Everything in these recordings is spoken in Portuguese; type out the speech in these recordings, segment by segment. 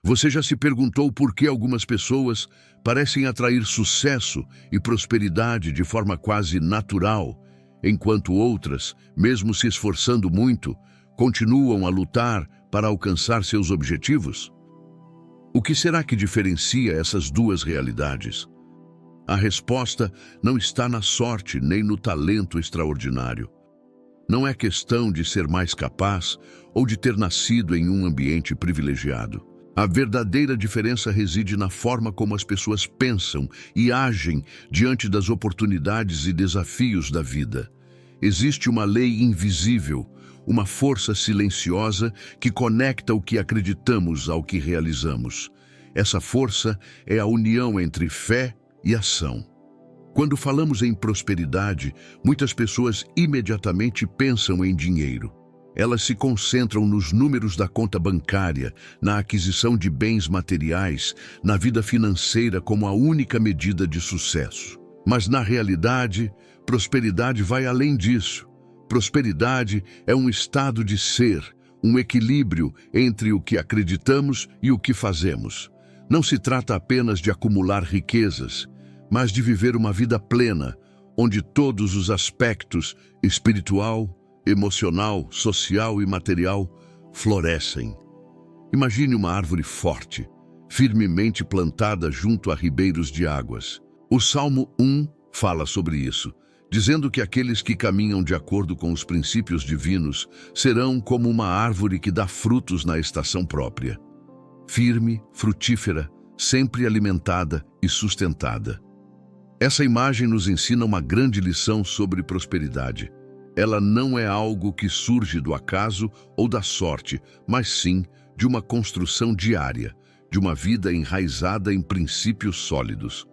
Você já se perguntou por que algumas pessoas parecem atrair sucesso e prosperidade de forma quase natural, enquanto outras, mesmo se esforçando muito, continuam a lutar para alcançar seus objetivos? O que será que diferencia essas duas realidades? A resposta não está na sorte nem no talento extraordinário. Não é questão de ser mais capaz ou de ter nascido em um ambiente privilegiado. A verdadeira diferença reside na forma como as pessoas pensam e agem diante das oportunidades e desafios da vida. Existe uma lei invisível, uma força silenciosa que conecta o que acreditamos ao que realizamos. Essa força é a união entre fé e ação. Quando falamos em prosperidade, muitas pessoas imediatamente pensam em dinheiro. Elas se concentram nos números da conta bancária, na aquisição de bens materiais, na vida financeira como a única medida de sucesso. Mas, na realidade, prosperidade vai além disso. Prosperidade é um estado de ser, um equilíbrio entre o que acreditamos e o que fazemos. Não se trata apenas de acumular riquezas, mas de viver uma vida plena, onde todos os aspectos espiritual, emocional, social e material florescem. Imagine uma árvore forte, firmemente plantada junto a ribeiros de águas. O Salmo 1 fala sobre isso, dizendo que aqueles que caminham de acordo com os princípios divinos serão como uma árvore que dá frutos na estação própria. Firme, frutífera, sempre alimentada e sustentada. Essa imagem nos ensina uma grande lição sobre prosperidade. Ela não é algo que surge do acaso ou da sorte, mas sim de uma construção diária, de uma vida enraizada em princípios sólidos.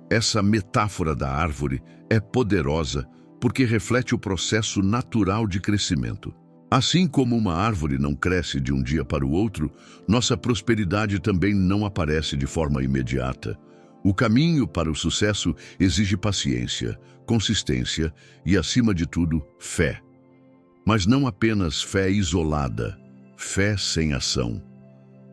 Essa metáfora da árvore é poderosa porque reflete o processo natural de crescimento. Assim como uma árvore não cresce de um dia para o outro, nossa prosperidade também não aparece de forma imediata. O caminho para o sucesso exige paciência, consistência e, acima de tudo, fé. Mas não apenas fé isolada, fé sem ação.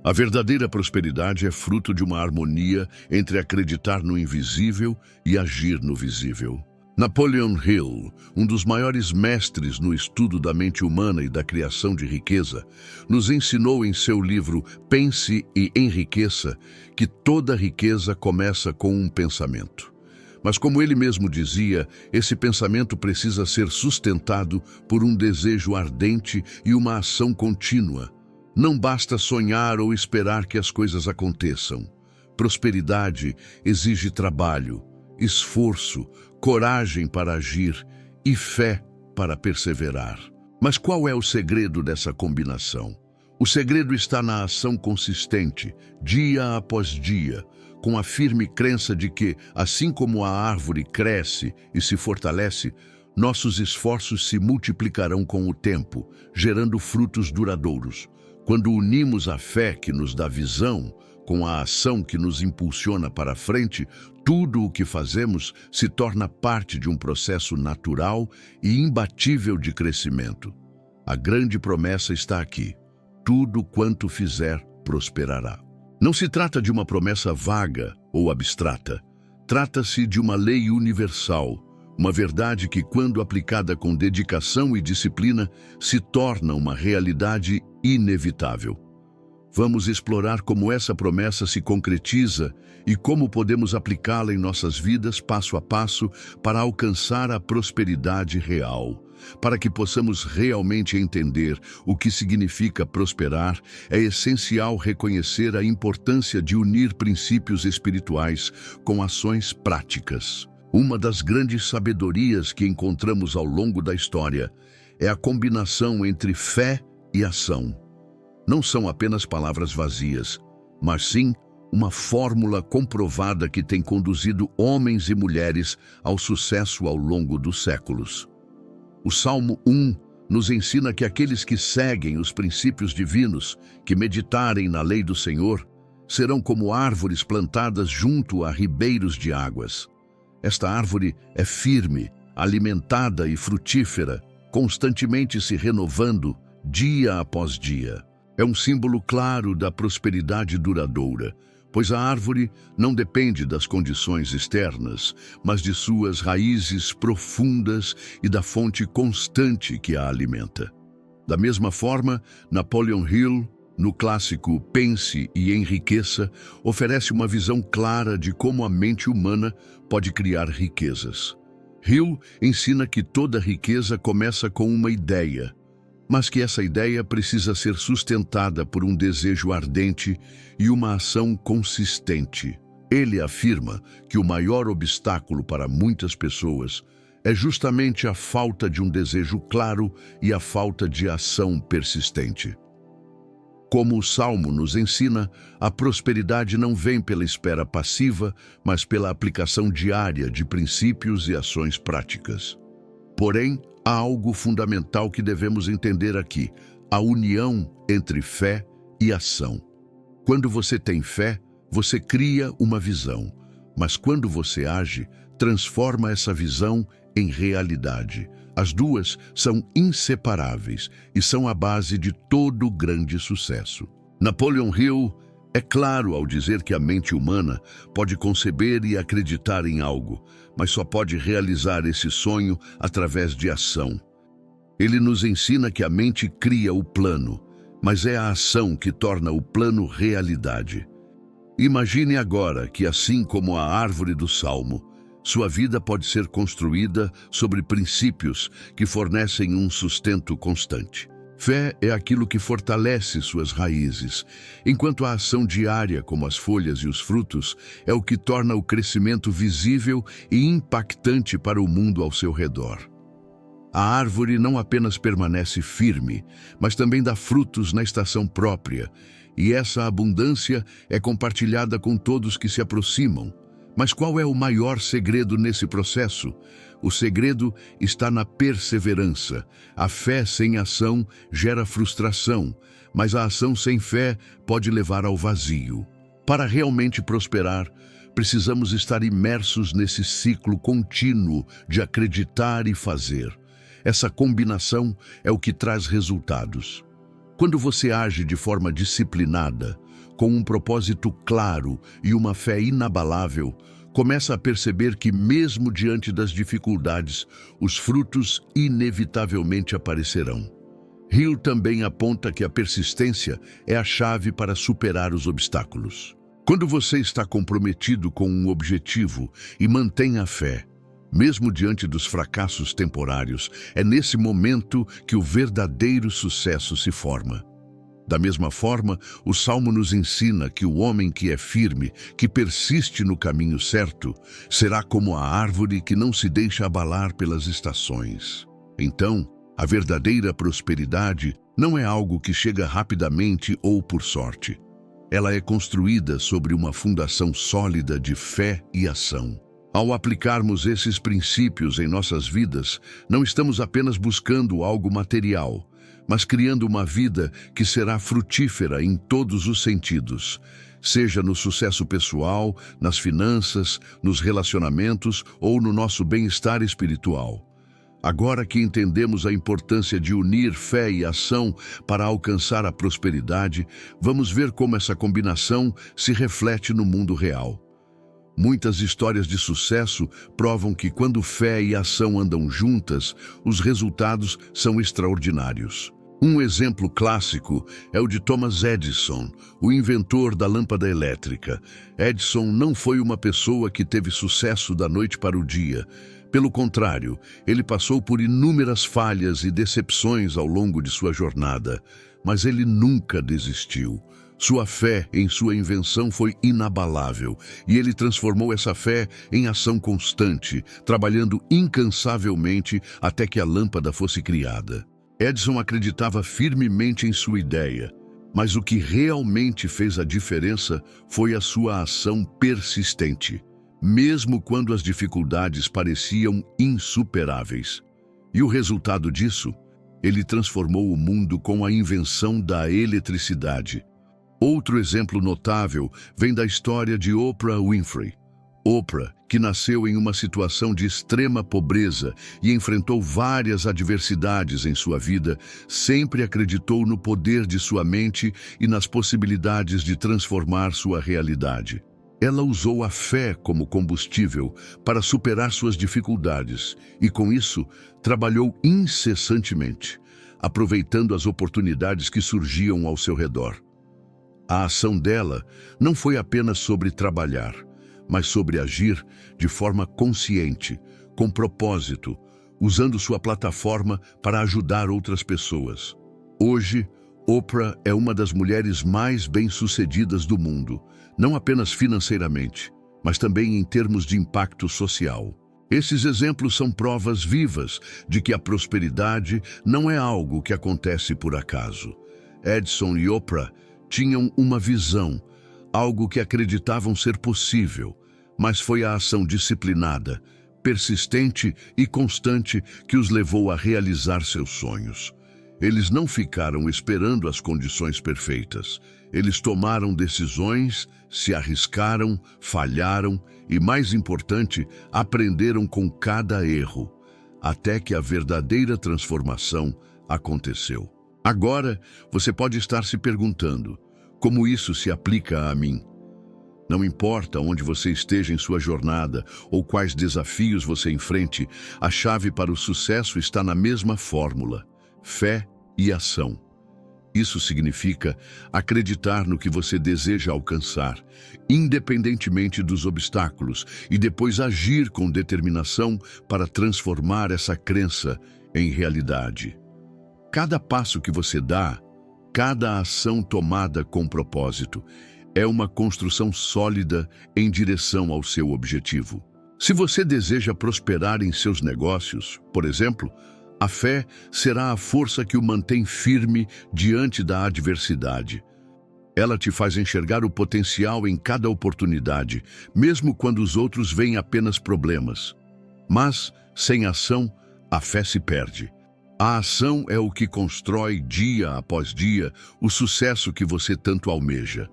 A verdadeira prosperidade é fruto de uma harmonia entre acreditar no invisível e agir no visível. Napoleon Hill, um dos maiores mestres no estudo da mente humana e da criação de riqueza, nos ensinou em seu livro Pense e Enriqueça que toda riqueza começa com um pensamento. Mas como ele mesmo dizia, esse pensamento precisa ser sustentado por um desejo ardente e uma ação contínua. Não basta sonhar ou esperar que as coisas aconteçam. Prosperidade exige trabalho, esforço, coragem para agir e fé para perseverar. Mas qual é o segredo dessa combinação? O segredo está na ação consistente, dia após dia, com a firme crença de que, assim como a árvore cresce e se fortalece, nossos esforços se multiplicarão com o tempo, gerando frutos duradouros. Quando unimos a fé que nos dá visão com a ação que nos impulsiona para frente, tudo o que fazemos se torna parte de um processo natural e imbatível de crescimento. A grande promessa está aqui: tudo quanto fizer prosperará. Não se trata de uma promessa vaga ou abstrata. Trata-se de uma lei universal, uma verdade que, quando aplicada com dedicação e disciplina, se torna uma realidade inevitável. Vamos explorar como essa promessa se concretiza e como podemos aplicá-la em nossas vidas passo a passo para alcançar a prosperidade real. Para que possamos realmente entender o que significa prosperar, é essencial reconhecer a importância de unir princípios espirituais com ações práticas. Uma das grandes sabedorias que encontramos ao longo da história é a combinação entre fé e ação. Não são apenas palavras vazias, mas sim uma fórmula comprovada que tem conduzido homens e mulheres ao sucesso ao longo dos séculos. O Salmo 1 nos ensina que aqueles que seguem os princípios divinos, que meditarem na lei do Senhor, serão como árvores plantadas junto a ribeiros de águas. Esta árvore é firme, alimentada e frutífera, constantemente se renovando dia após dia. É um símbolo claro da prosperidade duradoura, pois a árvore não depende das condições externas, mas de suas raízes profundas e da fonte constante que a alimenta. Da mesma forma, Napoleon Hill, no clássico Pense e Enriqueça, oferece uma visão clara de como a mente humana pode criar riquezas. Hill ensina que toda riqueza começa com uma ideia, mas que essa ideia precisa ser sustentada por um desejo ardente e uma ação consistente. Ele afirma que o maior obstáculo para muitas pessoas é justamente a falta de um desejo claro e a falta de ação persistente. Como o Salmo nos ensina, a prosperidade não vem pela espera passiva, mas pela aplicação diária de princípios e ações práticas. Porém, há algo fundamental que devemos entender aqui: a união entre fé e ação. Quando você tem fé, você cria uma visão, mas quando você age, transforma essa visão em realidade. As duas são inseparáveis e são a base de todo grande sucesso. Napoleon Hill é claro ao dizer que a mente humana pode conceber e acreditar em algo, mas só pode realizar esse sonho através de ação. Ele nos ensina que a mente cria o plano, mas é a ação que torna o plano realidade. Imagine agora que, assim como a árvore do Salmo, sua vida pode ser construída sobre princípios que fornecem um sustento constante. Fé é aquilo que fortalece suas raízes, enquanto a ação diária, como as folhas e os frutos, é o que torna o crescimento visível e impactante para o mundo ao seu redor. A árvore não apenas permanece firme, mas também dá frutos na estação própria, e essa abundância é compartilhada com todos que se aproximam. Mas qual é o maior segredo nesse processo? O segredo está na perseverança. A fé sem ação gera frustração, mas a ação sem fé pode levar ao vazio. Para realmente prosperar, precisamos estar imersos nesse ciclo contínuo de acreditar e fazer. Essa combinação é o que traz resultados. Quando você age de forma disciplinada, com um propósito claro e uma fé inabalável, começa a perceber que, mesmo diante das dificuldades, os frutos inevitavelmente aparecerão. Hill também aponta que a persistência é a chave para superar os obstáculos. Quando você está comprometido com um objetivo e mantém a fé, mesmo diante dos fracassos temporários, é nesse momento que o verdadeiro sucesso se forma. Da mesma forma, o Salmo nos ensina que o homem que é firme, que persiste no caminho certo, será como a árvore que não se deixa abalar pelas estações. Então, a verdadeira prosperidade não é algo que chega rapidamente ou por sorte. Ela é construída sobre uma fundação sólida de fé e ação. Ao aplicarmos esses princípios em nossas vidas, não estamos apenas buscando algo material, mas criando uma vida que será frutífera em todos os sentidos, seja no sucesso pessoal, nas finanças, nos relacionamentos ou no nosso bem-estar espiritual. Agora que entendemos a importância de unir fé e ação para alcançar a prosperidade, vamos ver como essa combinação se reflete no mundo real. Muitas histórias de sucesso provam que quando fé e ação andam juntas, os resultados são extraordinários. Um exemplo clássico é o de Thomas Edison, o inventor da lâmpada elétrica. Edison não foi uma pessoa que teve sucesso da noite para o dia. Pelo contrário, ele passou por inúmeras falhas e decepções ao longo de sua jornada, mas ele nunca desistiu. Sua fé em sua invenção foi inabalável, e ele transformou essa fé em ação constante, trabalhando incansavelmente até que a lâmpada fosse criada. Edison acreditava firmemente em sua ideia, mas o que realmente fez a diferença foi a sua ação persistente, mesmo quando as dificuldades pareciam insuperáveis. E o resultado disso? Ele transformou o mundo com a invenção da eletricidade. Outro exemplo notável vem da história de Oprah Winfrey. Oprah, que nasceu em uma situação de extrema pobreza e enfrentou várias adversidades em sua vida, sempre acreditou no poder de sua mente e nas possibilidades de transformar sua realidade. Ela usou a fé como combustível para superar suas dificuldades e, com isso, trabalhou incessantemente, aproveitando as oportunidades que surgiam ao seu redor. A ação dela não foi apenas sobre trabalhar, mas sobre agir de forma consciente, com propósito, usando sua plataforma para ajudar outras pessoas. Hoje, Oprah é uma das mulheres mais bem-sucedidas do mundo, não apenas financeiramente, mas também em termos de impacto social. Esses exemplos são provas vivas de que a prosperidade não é algo que acontece por acaso. Edison e Oprah tinham uma visão, algo que acreditavam ser possível, mas foi a ação disciplinada, persistente e constante que os levou a realizar seus sonhos. Eles não ficaram esperando as condições perfeitas. Eles tomaram decisões, se arriscaram, falharam e, mais importante, aprenderam com cada erro, até que a verdadeira transformação aconteceu. Agora, você pode estar se perguntando, como isso se aplica a mim? Não importa onde você esteja em sua jornada ou quais desafios você enfrente, a chave para o sucesso está na mesma fórmula: fé e ação. Isso significa acreditar no que você deseja alcançar, independentemente dos obstáculos, e depois agir com determinação para transformar essa crença em realidade. Cada passo que você dá, cada ação tomada com propósito, é uma construção sólida em direção ao seu objetivo. Se você deseja prosperar em seus negócios, por exemplo, a fé será a força que o mantém firme diante da adversidade. Ela te faz enxergar o potencial em cada oportunidade, mesmo quando os outros veem apenas problemas. Mas, sem ação, a fé se perde. A ação é o que constrói, dia após dia, o sucesso que você tanto almeja.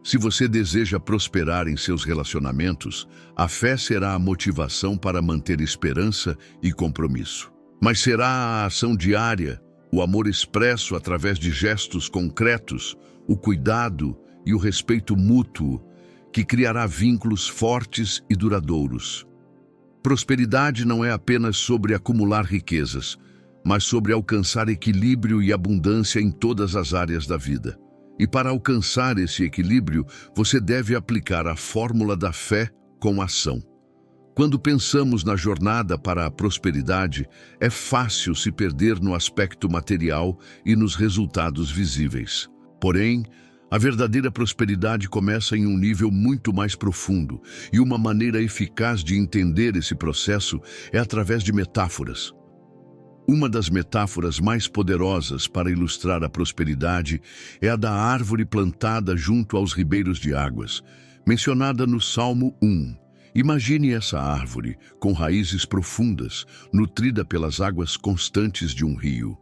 Se você deseja prosperar em seus relacionamentos, a fé será a motivação para manter esperança e compromisso. Mas será a ação diária, o amor expresso através de gestos concretos, o cuidado e o respeito mútuo, que criará vínculos fortes e duradouros. Prosperidade não é apenas sobre acumular riquezas, mas sobre alcançar equilíbrio e abundância em todas as áreas da vida. E para alcançar esse equilíbrio, você deve aplicar a fórmula da fé com ação. Quando pensamos na jornada para a prosperidade, é fácil se perder no aspecto material e nos resultados visíveis. Porém, a verdadeira prosperidade começa em um nível muito mais profundo, e uma maneira eficaz de entender esse processo é através de metáforas. Uma das metáforas mais poderosas para ilustrar a prosperidade é a da árvore plantada junto aos ribeiros de águas, mencionada no Salmo 1. Imagine essa árvore, com raízes profundas, nutrida pelas águas constantes de um rio.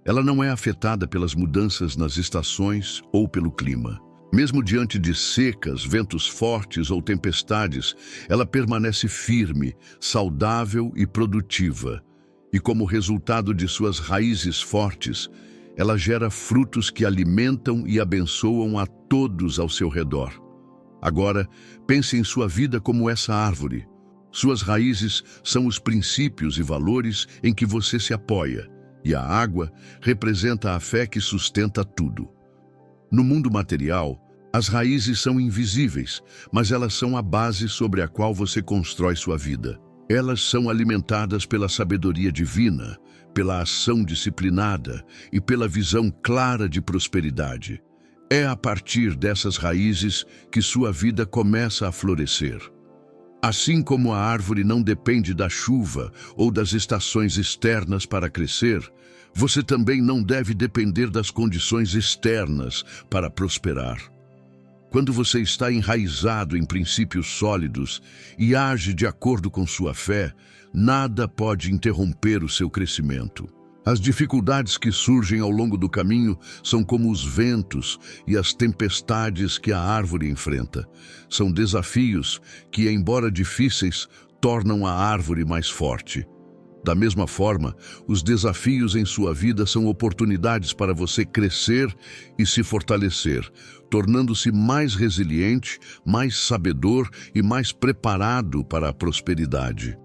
Ela não é afetada pelas mudanças nas estações ou pelo clima. Mesmo diante de secas, ventos fortes ou tempestades, ela permanece firme, saudável e produtiva. E como resultado de suas raízes fortes, ela gera frutos que alimentam e abençoam a todos ao seu redor. Agora, pense em sua vida como essa árvore. Suas raízes são os princípios e valores em que você se apoia, e a água representa a fé que sustenta tudo. No mundo material, as raízes são invisíveis, mas elas são a base sobre a qual você constrói sua vida. Elas são alimentadas pela sabedoria divina, pela ação disciplinada e pela visão clara de prosperidade. É a partir dessas raízes que sua vida começa a florescer. Assim como a árvore não depende da chuva ou das estações externas para crescer, você também não deve depender das condições externas para prosperar. Quando você está enraizado em princípios sólidos e age de acordo com sua fé, nada pode interromper o seu crescimento. As dificuldades que surgem ao longo do caminho são como os ventos e as tempestades que a árvore enfrenta. São desafios que, embora difíceis, tornam a árvore mais forte. Da mesma forma, os desafios em sua vida são oportunidades para você crescer e se fortalecer, tornando-se mais resiliente, mais sabedor e mais preparado para a prosperidade.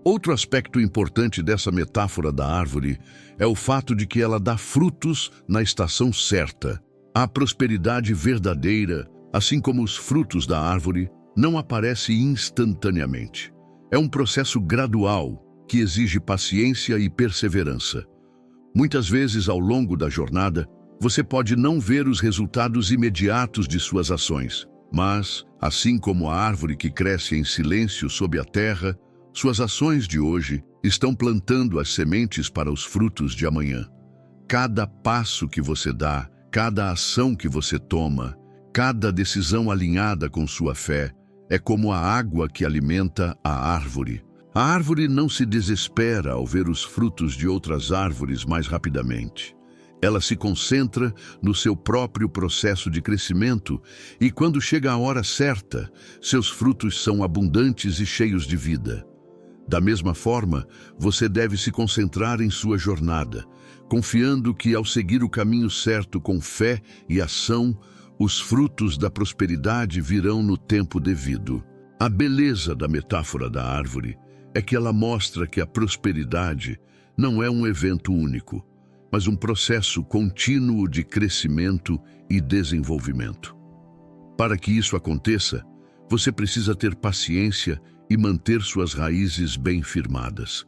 Outro aspecto importante dessa metáfora da árvore é o fato de que ela dá frutos na estação certa. A prosperidade verdadeira, assim como os frutos da árvore, não aparece instantaneamente. É um processo gradual que exige paciência e perseverança. Muitas vezes, ao longo da jornada, você pode não ver os resultados imediatos de suas ações, mas, assim como a árvore que cresce em silêncio sob a terra, suas ações de hoje estão plantando as sementes para os frutos de amanhã. Cada passo que você dá, cada ação que você toma, cada decisão alinhada com sua fé, é como a água que alimenta a árvore. A árvore não se desespera ao ver os frutos de outras árvores mais rapidamente. Ela se concentra no seu próprio processo de crescimento e, quando chega a hora certa, seus frutos são abundantes e cheios de vida. Da mesma forma, você deve se concentrar em sua jornada, confiando que, ao seguir o caminho certo com fé e ação, os frutos da prosperidade virão no tempo devido. A beleza da metáfora da árvore é que ela mostra que a prosperidade não é um evento único, mas um processo contínuo de crescimento e desenvolvimento. Para que isso aconteça, você precisa ter paciência e manter suas raízes bem firmadas.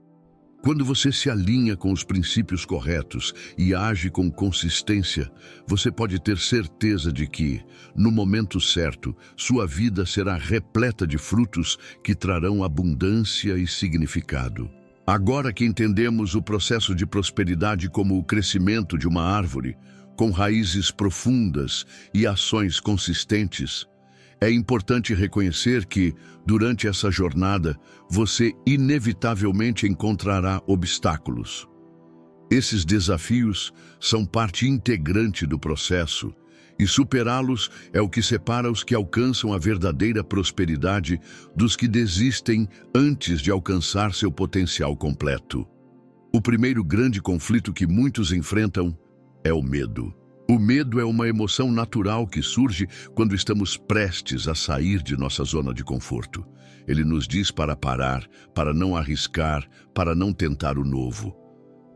Quando você se alinha com os princípios corretos e age com consistência, você pode ter certeza de que, no momento certo, sua vida será repleta de frutos que trarão abundância e significado. Agora que entendemos o processo de prosperidade como o crescimento de uma árvore, com raízes profundas e ações consistentes, é importante reconhecer que, durante essa jornada, você inevitavelmente encontrará obstáculos. Esses desafios são parte integrante do processo, e superá-los é o que separa os que alcançam a verdadeira prosperidade dos que desistem antes de alcançar seu potencial completo. O primeiro grande conflito que muitos enfrentam é o medo. O medo é uma emoção natural que surge quando estamos prestes a sair de nossa zona de conforto. Ele nos diz para parar, para não arriscar, para não tentar o novo.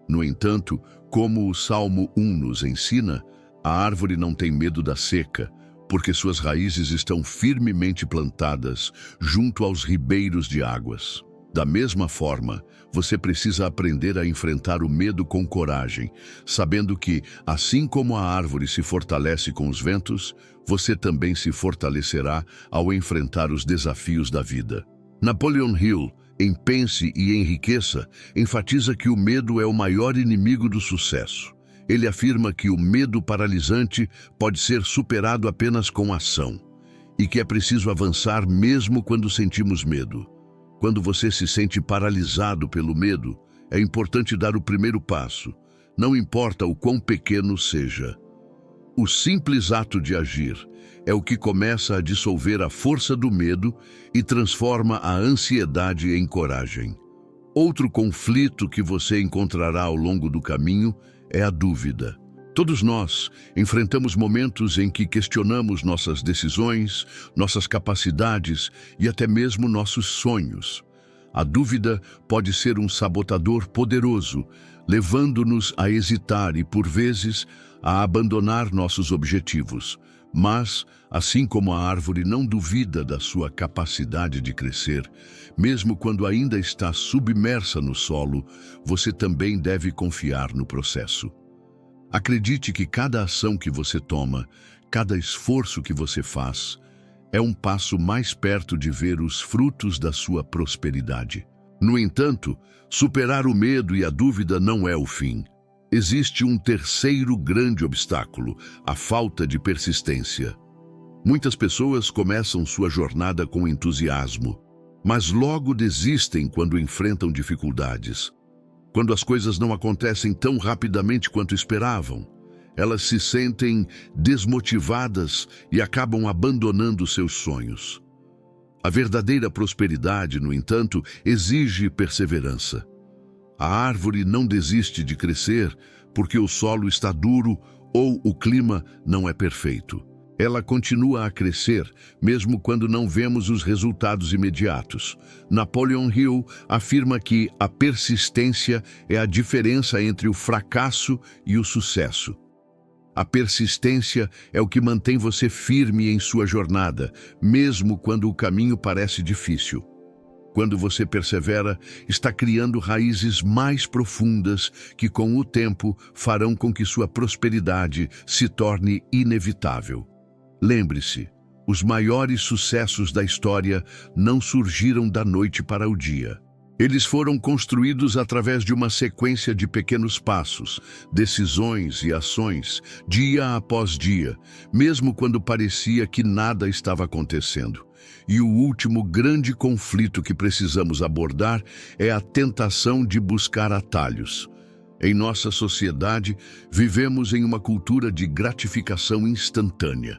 No entanto, como o Salmo 1 nos ensina, a árvore não tem medo da seca, porque suas raízes estão firmemente plantadas junto aos ribeiros de águas. Da mesma forma, você precisa aprender a enfrentar o medo com coragem, sabendo que, assim como a árvore se fortalece com os ventos, você também se fortalecerá ao enfrentar os desafios da vida. Napoleon Hill, em Pense e Enriqueça, enfatiza que o medo é o maior inimigo do sucesso. Ele afirma que o medo paralisante pode ser superado apenas com ação, e que é preciso avançar mesmo quando sentimos medo. Quando você se sente paralisado pelo medo, é importante dar o primeiro passo, não importa o quão pequeno seja. O simples ato de agir é o que começa a dissolver a força do medo e transforma a ansiedade em coragem. Outro conflito que você encontrará ao longo do caminho é a dúvida. Todos nós enfrentamos momentos em que questionamos nossas decisões, nossas capacidades e até mesmo nossos sonhos. A dúvida pode ser um sabotador poderoso, levando-nos a hesitar e, por vezes, a abandonar nossos objetivos. Mas, assim como a árvore não duvida da sua capacidade de crescer, mesmo quando ainda está submersa no solo, você também deve confiar no processo. Acredite que cada ação que você toma, cada esforço que você faz, é um passo mais perto de ver os frutos da sua prosperidade. No entanto, superar o medo e a dúvida não é o fim. Existe um terceiro grande obstáculo, a falta de persistência. Muitas pessoas começam sua jornada com entusiasmo, mas logo desistem quando enfrentam dificuldades. Quando as coisas não acontecem tão rapidamente quanto esperavam, elas se sentem desmotivadas e acabam abandonando seus sonhos. A verdadeira prosperidade, no entanto, exige perseverança. A árvore não desiste de crescer porque o solo está duro ou o clima não é perfeito. Ela continua a crescer, mesmo quando não vemos os resultados imediatos. Napoleon Hill afirma que a persistência é a diferença entre o fracasso e o sucesso. A persistência é o que mantém você firme em sua jornada, mesmo quando o caminho parece difícil. Quando você persevera, está criando raízes mais profundas que, com o tempo, farão com que sua prosperidade se torne inevitável. Lembre-se, os maiores sucessos da história não surgiram da noite para o dia. Eles foram construídos através de uma sequência de pequenos passos, decisões e ações, dia após dia, mesmo quando parecia que nada estava acontecendo. E o último grande conflito que precisamos abordar é a tentação de buscar atalhos. Em nossa sociedade, vivemos em uma cultura de gratificação instantânea.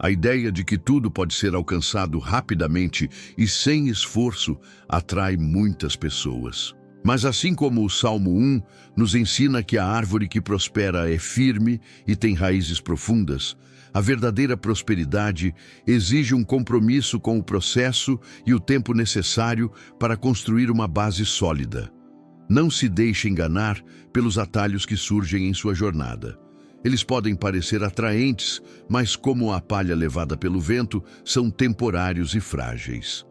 A ideia de que tudo pode ser alcançado rapidamente e sem esforço atrai muitas pessoas. Mas assim como o Salmo 1 nos ensina que a árvore que prospera é firme e tem raízes profundas, a verdadeira prosperidade exige um compromisso com o processo e o tempo necessário para construir uma base sólida. Não se deixe enganar pelos atalhos que surgem em sua jornada. Eles podem parecer atraentes, mas como a palha levada pelo vento, são temporários e frágeis.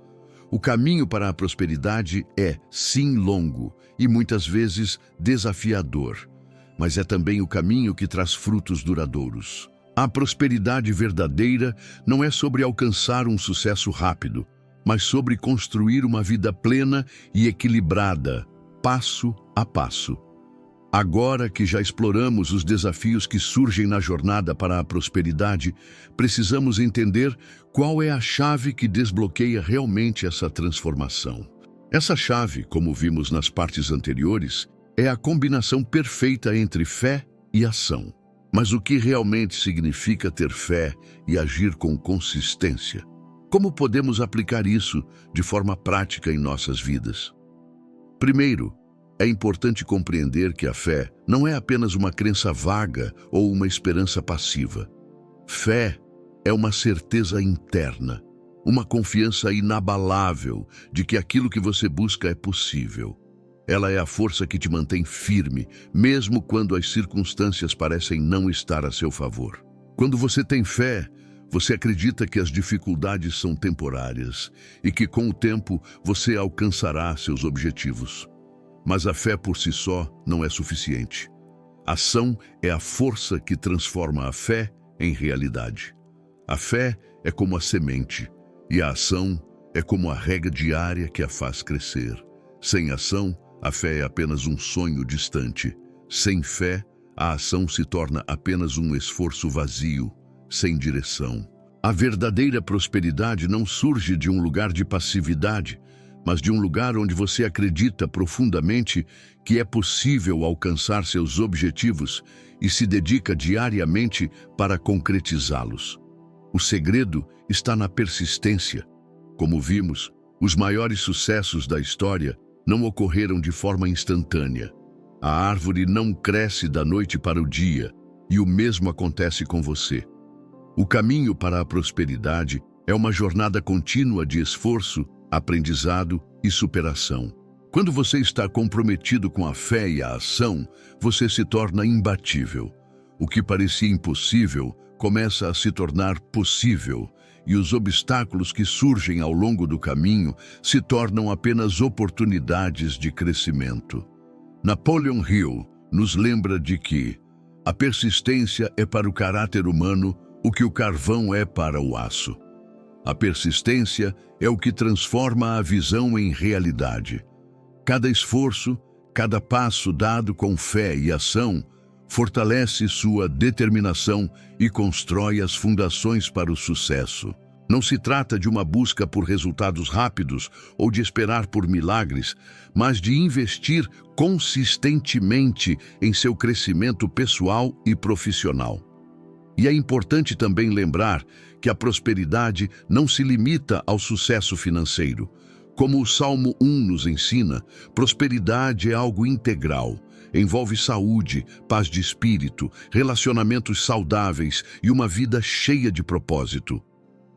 O caminho para a prosperidade é, sim, longo e muitas vezes desafiador, mas é também o caminho que traz frutos duradouros. A prosperidade verdadeira não é sobre alcançar um sucesso rápido, mas sobre construir uma vida plena e equilibrada, passo a passo. Agora que já exploramos os desafios que surgem na jornada para a prosperidade, precisamos entender qual é a chave que desbloqueia realmente essa transformação. Essa chave, como vimos nas partes anteriores, é a combinação perfeita entre fé e ação. Mas o que realmente significa ter fé e agir com consistência? Como podemos aplicar isso de forma prática em nossas vidas? Primeiro, é importante compreender que a fé não é apenas uma crença vaga ou uma esperança passiva. Fé é uma certeza interna, uma confiança inabalável de que aquilo que você busca é possível. Ela é a força que te mantém firme, mesmo quando as circunstâncias parecem não estar a seu favor. Quando você tem fé, você acredita que as dificuldades são temporárias e que com o tempo você alcançará seus objetivos. Mas a fé por si só não é suficiente. A ação é a força que transforma a fé em realidade. A fé é como a semente, e a ação é como a rega diária que a faz crescer. Sem ação, a fé é apenas um sonho distante. Sem fé, a ação se torna apenas um esforço vazio, sem direção. A verdadeira prosperidade não surge de um lugar de passividade, mas de um lugar onde você acredita profundamente que é possível alcançar seus objetivos e se dedica diariamente para concretizá-los. O segredo está na persistência. Como vimos, os maiores sucessos da história não ocorreram de forma instantânea. A árvore não cresce da noite para o dia, e o mesmo acontece com você. O caminho para a prosperidade é uma jornada contínua de esforço, aprendizado e superação. Quando você está comprometido com a fé e a ação, você se torna imbatível. O que parecia impossível começa a se tornar possível, e os obstáculos que surgem ao longo do caminho se tornam apenas oportunidades de crescimento. Napoleon Hill nos lembra de que a persistência é para o caráter humano o que o carvão é para o aço. A persistência é o que transforma a visão em realidade. Cada esforço, cada passo dado com fé e ação, fortalece sua determinação e constrói as fundações para o sucesso. Não se trata de uma busca por resultados rápidos ou de esperar por milagres, mas de investir consistentemente em seu crescimento pessoal e profissional. E é importante também lembrar que a prosperidade não se limita ao sucesso financeiro. Como o Salmo 1 nos ensina, prosperidade é algo integral. Envolve saúde, paz de espírito, relacionamentos saudáveis e uma vida cheia de propósito.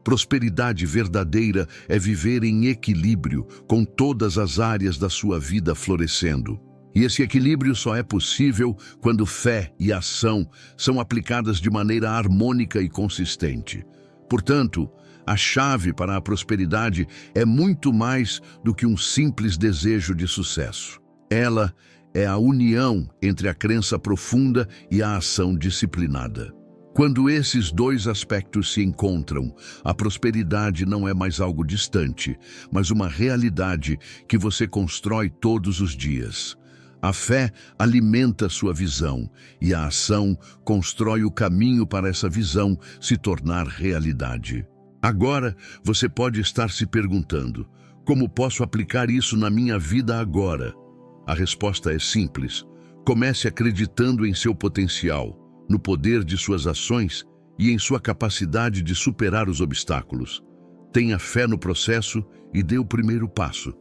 Prosperidade verdadeira é viver em equilíbrio, com todas as áreas da sua vida florescendo. E esse equilíbrio só é possível quando fé e ação são aplicadas de maneira harmônica e consistente. Portanto, a chave para a prosperidade é muito mais do que um simples desejo de sucesso. Ela é a união entre a crença profunda e a ação disciplinada. Quando esses dois aspectos se encontram, a prosperidade não é mais algo distante, mas uma realidade que você constrói todos os dias. A fé alimenta sua visão e a ação constrói o caminho para essa visão se tornar realidade. Agora, você pode estar se perguntando: como posso aplicar isso na minha vida agora? A resposta é simples. Comece acreditando em seu potencial, no poder de suas ações e em sua capacidade de superar os obstáculos. Tenha fé no processo e dê o primeiro passo.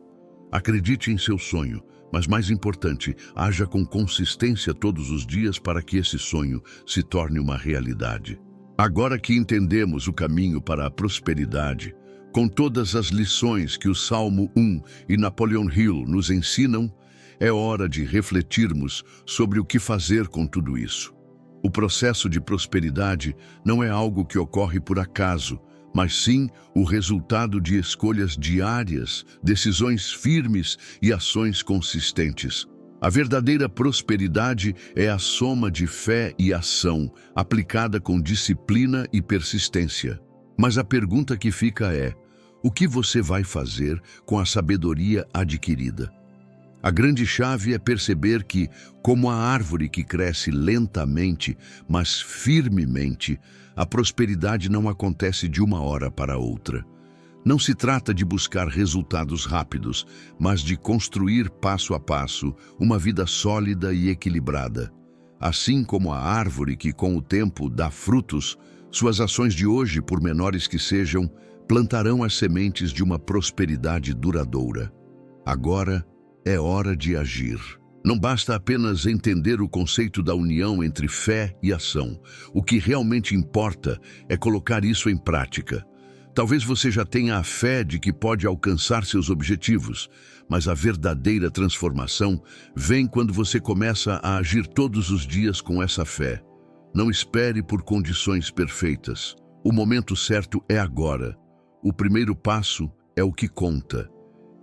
Acredite em seu sonho, mas mais importante, haja com consistência todos os dias para que esse sonho se torne uma realidade. Agora que entendemos o caminho para a prosperidade, com todas as lições que o Salmo 1 e Napoleon Hill nos ensinam, é hora de refletirmos sobre o que fazer com tudo isso. O processo de prosperidade não é algo que ocorre por acaso, mas sim o resultado de escolhas diárias, decisões firmes e ações consistentes. A verdadeira prosperidade é a soma de fé e ação, aplicada com disciplina e persistência. Mas a pergunta que fica é: o que você vai fazer com a sabedoria adquirida? A grande chave é perceber que, como a árvore que cresce lentamente, mas firmemente, a prosperidade não acontece de uma hora para outra. Não se trata de buscar resultados rápidos, mas de construir passo a passo uma vida sólida e equilibrada. Assim como a árvore que com o tempo dá frutos, suas ações de hoje, por menores que sejam, plantarão as sementes de uma prosperidade duradoura. Agora, é hora de agir. Não basta apenas entender o conceito da união entre fé e ação. O que realmente importa é colocar isso em prática. Talvez você já tenha a fé de que pode alcançar seus objetivos, mas a verdadeira transformação vem quando você começa a agir todos os dias com essa fé. Não espere por condições perfeitas. O momento certo é agora. O primeiro passo é o que conta.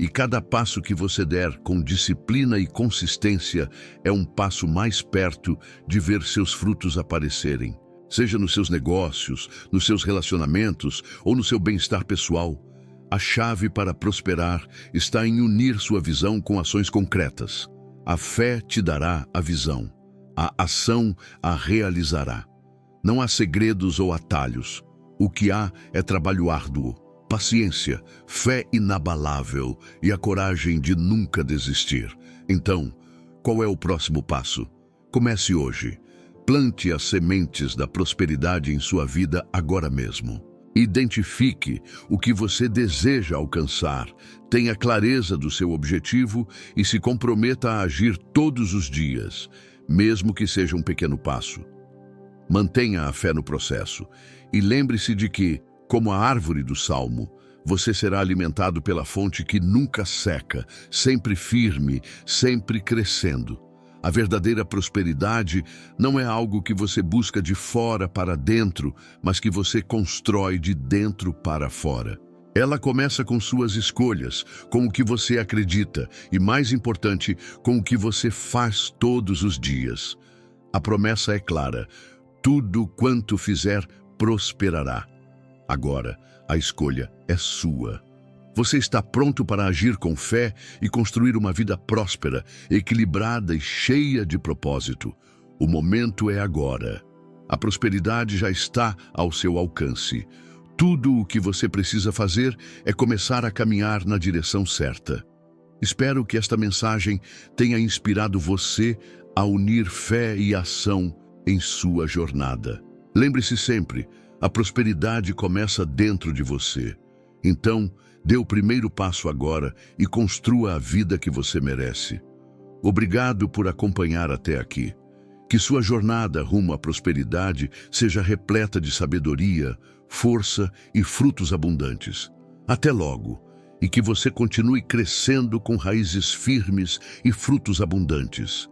E cada passo que você der com disciplina e consistência é um passo mais perto de ver seus frutos aparecerem. Seja nos seus negócios, nos seus relacionamentos ou no seu bem-estar pessoal. A chave para prosperar está em unir sua visão com ações concretas. A fé te dará a visão. A ação a realizará. Não há segredos ou atalhos. O que há é trabalho árduo, paciência, fé inabalável e a coragem de nunca desistir. Então, qual é o próximo passo? Comece hoje. Plante as sementes da prosperidade em sua vida agora mesmo. Identifique o que você deseja alcançar, tenha clareza do seu objetivo e se comprometa a agir todos os dias, mesmo que seja um pequeno passo. Mantenha a fé no processo e lembre-se de que, como a árvore do Salmo, você será alimentado pela fonte que nunca seca, sempre firme, sempre crescendo. A verdadeira prosperidade não é algo que você busca de fora para dentro, mas que você constrói de dentro para fora. Ela começa com suas escolhas, com o que você acredita e, mais importante, com o que você faz todos os dias. A promessa é clara: tudo quanto fizer prosperará. Agora, a escolha é sua. Você está pronto para agir com fé e construir uma vida próspera, equilibrada e cheia de propósito. O momento é agora. A prosperidade já está ao seu alcance. Tudo o que você precisa fazer é começar a caminhar na direção certa. Espero que esta mensagem tenha inspirado você a unir fé e ação em sua jornada. Lembre-se sempre, a prosperidade começa dentro de você. Então, dê o primeiro passo agora e construa a vida que você merece. Obrigado por acompanhar até aqui. Que sua jornada rumo à prosperidade seja repleta de sabedoria, força e frutos abundantes. Até logo, e que você continue crescendo com raízes firmes e frutos abundantes.